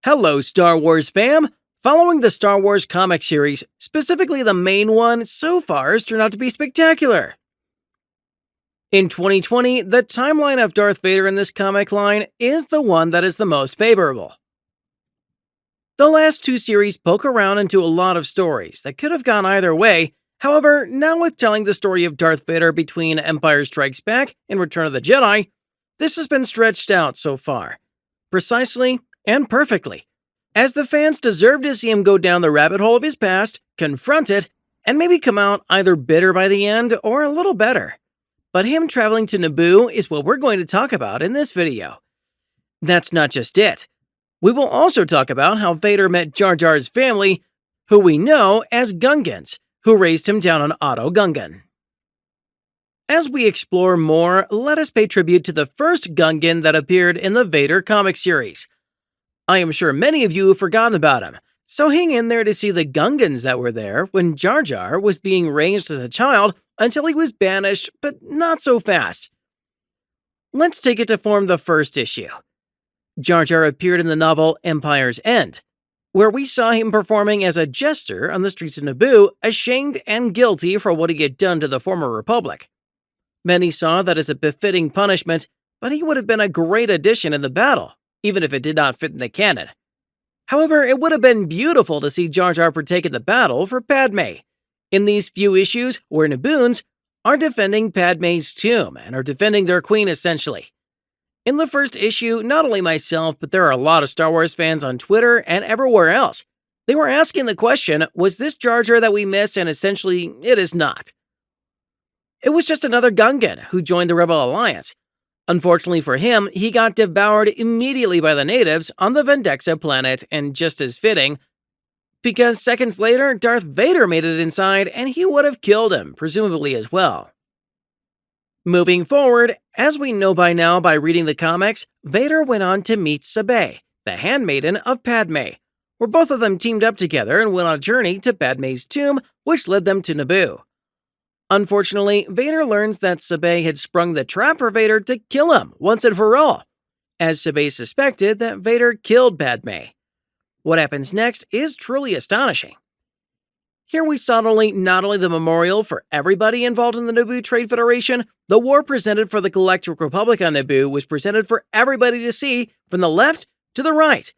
Hello, Star Wars fam! Following the Star Wars comic series, specifically the main one, so far has turned out to be spectacular. In 2020, the timeline of Darth Vader in this comic line is the one that is the most favorable. The last two series poke around into a lot of stories that could have gone either way. However, now with telling the story of Darth Vader between Empire Strikes Back and Return of the Jedi, this has been stretched out so far. Precisely and perfectly, as the fans deserve to see him go down the rabbit hole of his past, confront it, and maybe come out either bitter by the end or a little better. But him traveling to Naboo is what we're going to talk about in this video. That's not just it. We will also talk about how Vader met Jar Jar's family, who we know as Gungans, who raised him down on Otto Gungan. As we explore more, let us pay tribute to the first Gungan that appeared in the Vader comic series. I am sure many of you have forgotten about him, so hang in there to see the Gungans that were there when Jar Jar was being raised as a child until he was banished, but not so fast. Let's take it to form the first issue. Jar Jar appeared in the novel Empire's End, where we saw him performing as a jester on the streets of Naboo, ashamed and guilty for what he had done to the former Republic. Many saw that as a befitting punishment, but he would have been a great addition in the battle, even if it did not fit in the canon. However, it would have been beautiful to see Jar Jar partake in the battle for Padme, in these few issues where Naboons are defending Padme's tomb and are defending their queen essentially. In the first issue, not only myself, but there are a lot of Star Wars fans on Twitter and everywhere else. They were asking the question, was this Jar Jar that we miss? And essentially, it is not. It was just another Gungan who joined the Rebel Alliance. Unfortunately for him, he got devoured immediately by the natives on the Vendress planet, and just as fitting, because seconds later, Darth Vader made it inside and he would have killed him, presumably as well. Moving forward, as we know by now by reading the comics, Vader went on to meet Sabé, the handmaiden of Padme, where both of them teamed up together and went on a journey to Padme's tomb, which led them to Naboo. Unfortunately, Vader learns that Sabé had sprung the trap for Vader to kill him once and for all, as Sabé suspected that Vader killed Padme. What happens next is truly astonishing. Here we saw not only the memorial for everybody involved in the Naboo Trade Federation, the war presented for the Galactic Republic on Naboo was presented for everybody to see from the left to the right.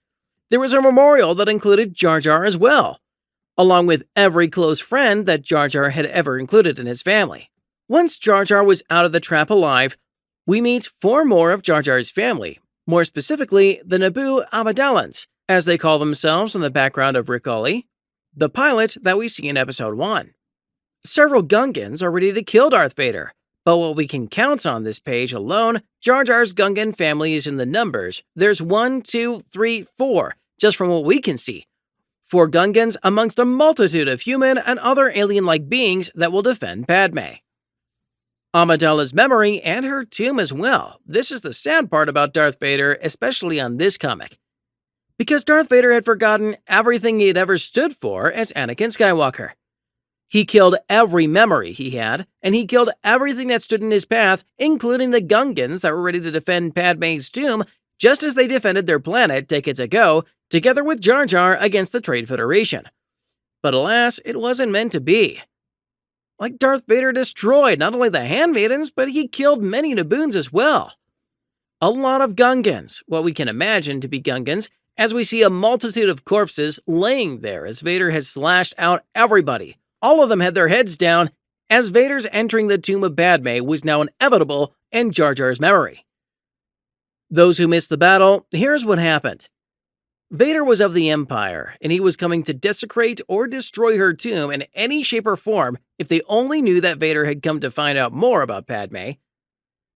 There was a memorial that included Jar Jar as well, along with every close friend that Jar Jar had ever included in his family. Once Jar Jar was out of the trap alive, we meet four more of Jar Jar's family, more specifically the Naboo Amidalans, as they call themselves in the background of Rick Ollie, the pilot that we see in Episode 1. Several Gungans are ready to kill Darth Vader, but what we can count on this page alone, Jar Jar's Gungan family is in the numbers. There's 1, 2, 3, 4, just from what we can see. 4 Gungans amongst a multitude of human and other alien-like beings that will defend Padme. Amidala's memory and her tomb as well. This is the sad part about Darth Vader, especially on this comic, because Darth Vader had forgotten everything he had ever stood for as Anakin Skywalker. He killed every memory he had, and he killed everything that stood in his path, including the Gungans that were ready to defend Padme's tomb, just as they defended their planet decades ago, together with Jar Jar against the Trade Federation. But alas, it wasn't meant to be. Like Darth Vader destroyed not only the handmaidens, but he killed many Naboons as well. A lot of Gungans, what we can imagine to be Gungans, as we see a multitude of corpses laying there as Vader has slashed out everybody. All of them had their heads down, as Vader's entering the tomb of Padme was now inevitable in Jar Jar's memory. Those who missed the battle, here's what happened. Vader was of the Empire, and he was coming to desecrate or destroy her tomb in any shape or form if they only knew that Vader had come to find out more about Padme,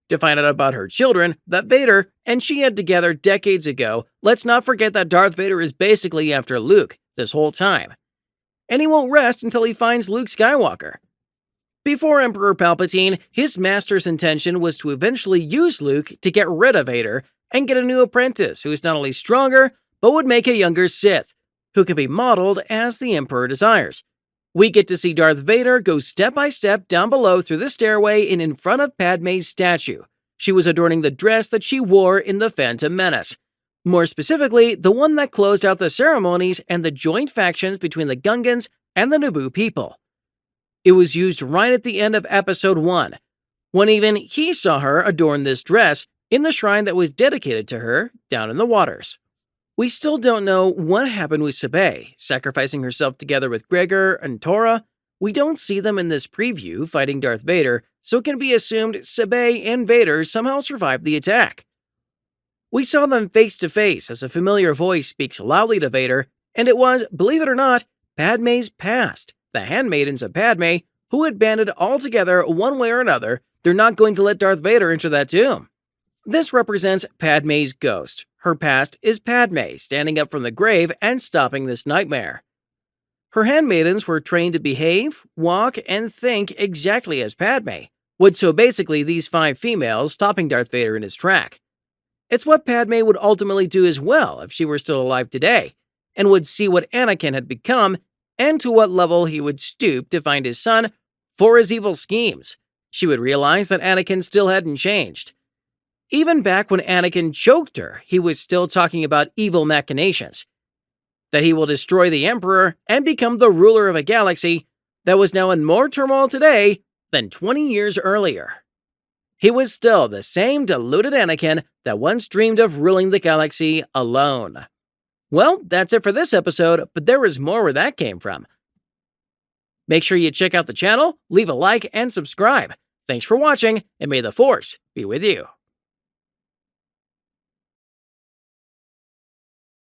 to find out about her children that Vader and she had together decades ago. Let's not forget that Darth Vader is basically after Luke this whole time, and he won't rest until he finds Luke Skywalker. Before Emperor Palpatine, his master's intention was to eventually use Luke to get rid of Vader and get a new apprentice who is not only stronger, but would make a younger Sith, who can be modeled as the Emperor desires. We get to see Darth Vader go step by step down below through the stairway and in front of Padme's statue. She was adorning the dress that she wore in The Phantom Menace. More specifically, the one that closed out the ceremonies and the joint factions between the Gungans and the Naboo people. It was used right at the end of Episode 1, when even he saw her adorn this dress in the shrine that was dedicated to her down in the waters. We still don't know what happened with Sabé, sacrificing herself together with Gregor and Tora. We don't see them in this preview fighting Darth Vader, so it can be assumed Sabé and Vader somehow survived the attack. We saw them face to face as a familiar voice speaks loudly to Vader, and it was, believe it or not, Padmé's past, the handmaidens of Padmé, who had banded all together one way or another. They're not going to let Darth Vader enter that tomb. This represents Padmé's ghost. Her past is Padmé standing up from the grave and stopping this nightmare. Her handmaidens were trained to behave, walk, and think exactly as Padmé would, so basically these 5 females stopping Darth Vader in his track. It's what Padmé would ultimately do as well if she were still alive today, and would see what Anakin had become and to what level he would stoop to find his son for his evil schemes. She would realize that Anakin still hadn't changed. Even back when Anakin choked her, he was still talking about evil machinations. That he will destroy the Emperor and become the ruler of a galaxy that was now in more turmoil today than 20 years earlier. He was still the same deluded Anakin that once dreamed of ruling the galaxy alone. Well, that's it for this episode, but there was more where that came from. Make sure you check out the channel, leave a like, and subscribe. Thanks for watching, and may the Force be with you.